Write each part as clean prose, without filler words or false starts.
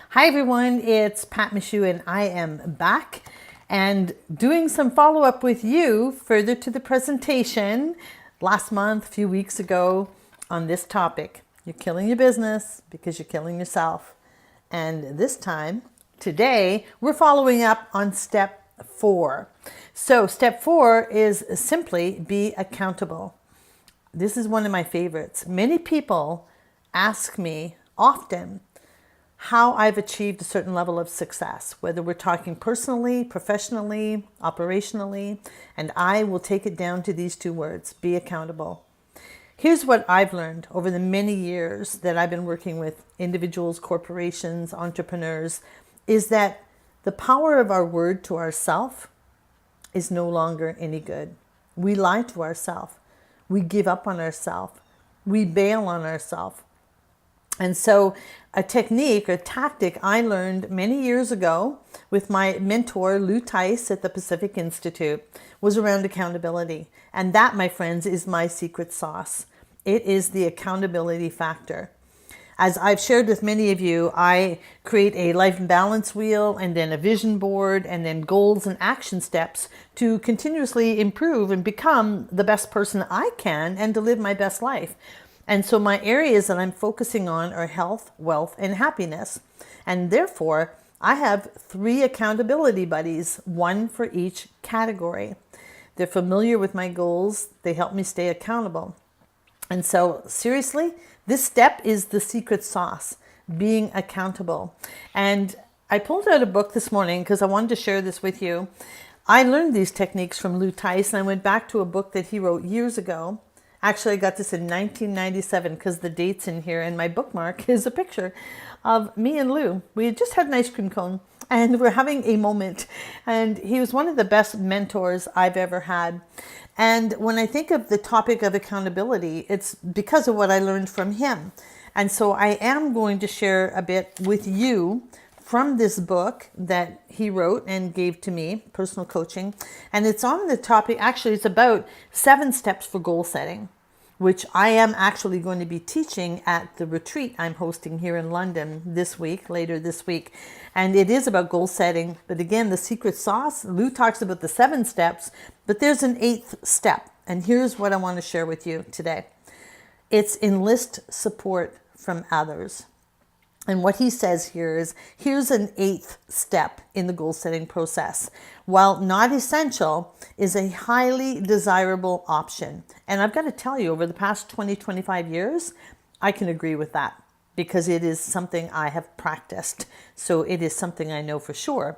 Hi everyone, it's Pat Mussieux and I am back and doing some follow-up with you further to the presentation last month, a few weeks ago on this topic. You're killing your business because you're killing yourself. And this time, today, we're following up on step 4. So step 4 is simply be accountable. This is one of my favorites. Many people ask me often how I've achieved a certain level of success, whether we're talking personally, professionally, operationally, and I will take it down to these 2 words, be accountable. Here's what I've learned over the many years that I've been working with individuals, corporations, entrepreneurs, is that the power of our word to ourselves is no longer any good. We lie to ourselves. We give up on ourselves. We bail on ourselves. And so a technique or tactic I learned many years ago with my mentor, Lou Tice at the Pacific Institute, was around accountability. And that, my friends, is my secret sauce. It is the accountability factor. As I've shared with many of you, I create a life and balance wheel and then a vision board and then goals and action steps to continuously improve and become the best person I can and to live my best life. And so my areas that I'm focusing on are health, wealth, and happiness. And therefore, I have 3 accountability buddies, 1 for each category. They're familiar with my goals. They help me stay accountable. And so seriously, this step is the secret sauce, being accountable. And I pulled out a book this morning because I wanted to share this with you. I learned these techniques from Lou Tice, and I went back to a book that he wrote years ago. Actually, I got this in 1997 because the date's in here, and my bookmark is a picture of me and Lou. We had just had an ice cream cone and we're having a moment. And he was one of the best mentors I've ever had. And when I think of the topic of accountability, it's because of what I learned from him. And so I am going to share a bit with you from this book that he wrote and gave to me, personal coaching. And it's on the topic, actually, it's about 7 steps for goal setting, which I am actually going to be teaching at the retreat I'm hosting here in London this week, later this week. And it is about goal setting. But again, the secret sauce, Lou talks about the 7 steps, but there's an 8th step. And here's what I want to share with you today. It's enlist support from others. And what he says here is, here's an 8th step in the goal setting process. While not essential, is a highly desirable option. And I've got to tell you, over the past 20, 25 years, I can agree with that because it is something I have practiced. So it is something I know for sure.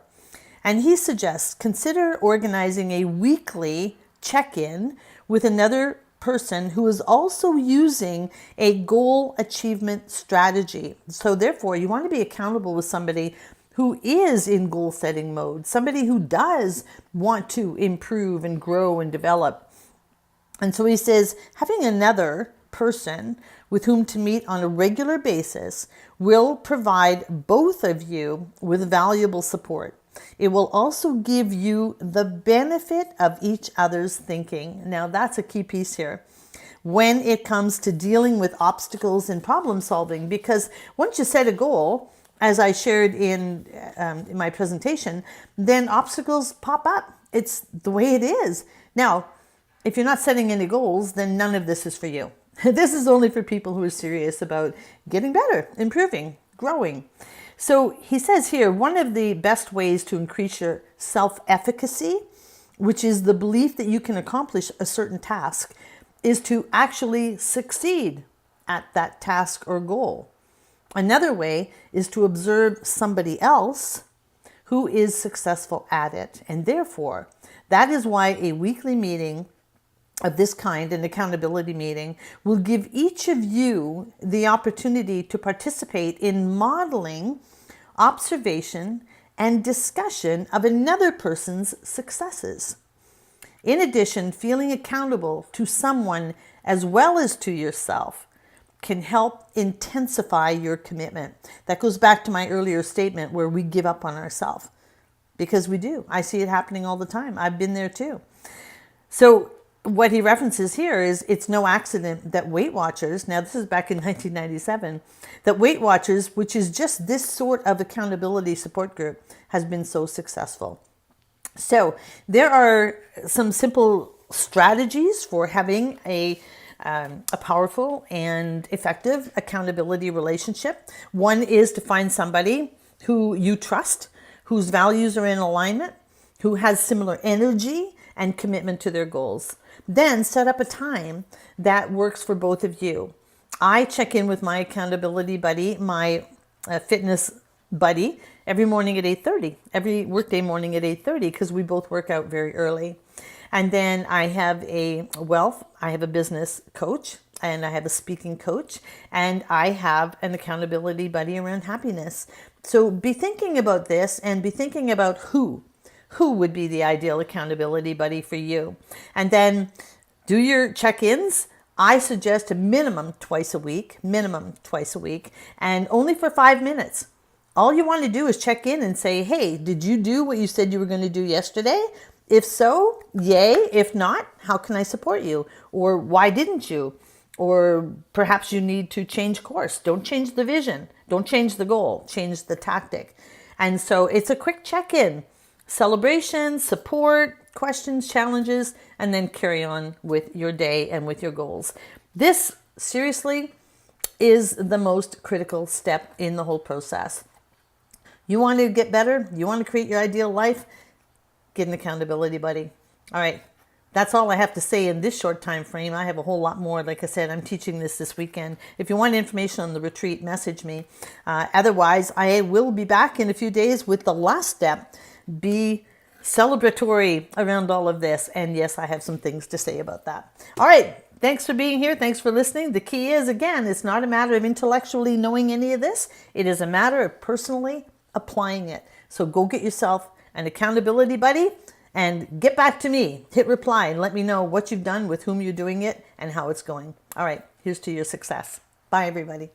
And he suggests, consider organizing a weekly check-in with another person who is also using a goal achievement strategy. So therefore, you want to be accountable with somebody who is in goal setting mode, somebody who does want to improve and grow and develop. And so he says, having another person with whom to meet on a regular basis will provide both of you with valuable support. It will also give you the benefit of each other's thinking. Now, that's a key piece here when it comes to dealing with obstacles and problem solving, because once you set a goal, as I shared in my presentation, then obstacles pop up. It's the way it is. Now, if you're not setting any goals, then none of this is for you. This is only for people who are serious about getting better, improving, growing. So he says here, one of the best ways to increase your self-efficacy, which is the belief that you can accomplish a certain task, is to actually succeed at that task or goal. Another way is to observe somebody else who is successful at it. And therefore, that is why a weekly meeting of this kind, an accountability meeting, will give each of you the opportunity to participate in modeling, observation, and discussion of another person's successes. In addition, feeling accountable to someone as well as to yourself can help intensify your commitment. That goes back to my earlier statement where we give up on ourselves, because we do. I see it happening all the time. I've been there too. So what he references here is it's no accident that Weight Watchers, now this is back in 1997, that Weight Watchers, which is just this sort of accountability support group, has been so successful. So there are some simple strategies for having a powerful and effective accountability relationship. One is to find somebody who you trust, whose values are in alignment, who has similar energy and commitment to their goals. Then set up a time that works for both of you. I check in with my accountability buddy, my fitness buddy, every morning at 8:30, every workday morning at 8:30, because we both work out very early. And then I have a business coach, and I have a speaking coach, and I have an accountability buddy around happiness. So be thinking about this and be thinking about who would be the ideal accountability buddy for you. And then do your check-ins. I suggest a minimum twice a week, and only for 5 minutes. All you want to do is check in and say, hey, did you do what you said you were going to do yesterday? If so, yay. If not, how can I support you? Or why didn't you? Or perhaps you need to change course. Don't change the vision. Don't change the goal. Change the tactic. And so it's a quick check-in. Celebration, support, questions, challenges, and then carry on with your day and with your goals. This, seriously, is the most critical step in the whole process. You want to get better? You want to create your ideal life? Get an accountability buddy. All right. That's all I have to say in this short time frame. I have a whole lot more. Like I said, I'm teaching this weekend. If you want information on the retreat, message me. Otherwise, I will be back in a few days with the last step. Be celebratory around all of this. And yes, I have some things to say about that. All right. Thanks for being here. Thanks for listening. The key is, again, it's not a matter of intellectually knowing any of this. It is a matter of personally applying it. So go get yourself an accountability buddy and get back to me. Hit reply and let me know what you've done, with whom you're doing it, and how it's going. All right, here's to your success. Bye, everybody.